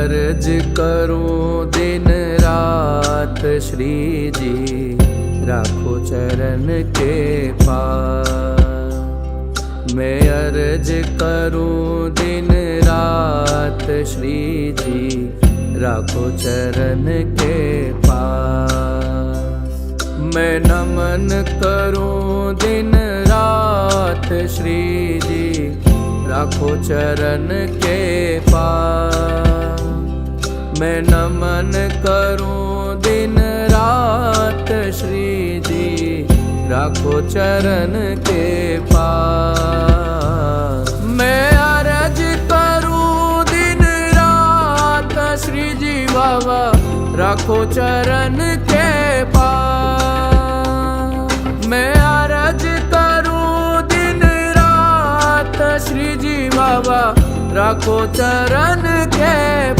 अर्ज करूं दिन रात श्री जी, राखो चरण के पास। मैं अर्ज करूं दिन रात श्री जी, राखो चरण के पास। मैं नमन करूं दिन रात श्री जी, राखो चरण के पास। मैं नमन करूं दिन रात श्री जी, राखो चरण के पास। मैं अर्ज करूं दिन रात श्री जी बाबा, राखो चरण के पास। मैं अर्ज करूं दिन रात श्री जी बाबा, राखो चरण के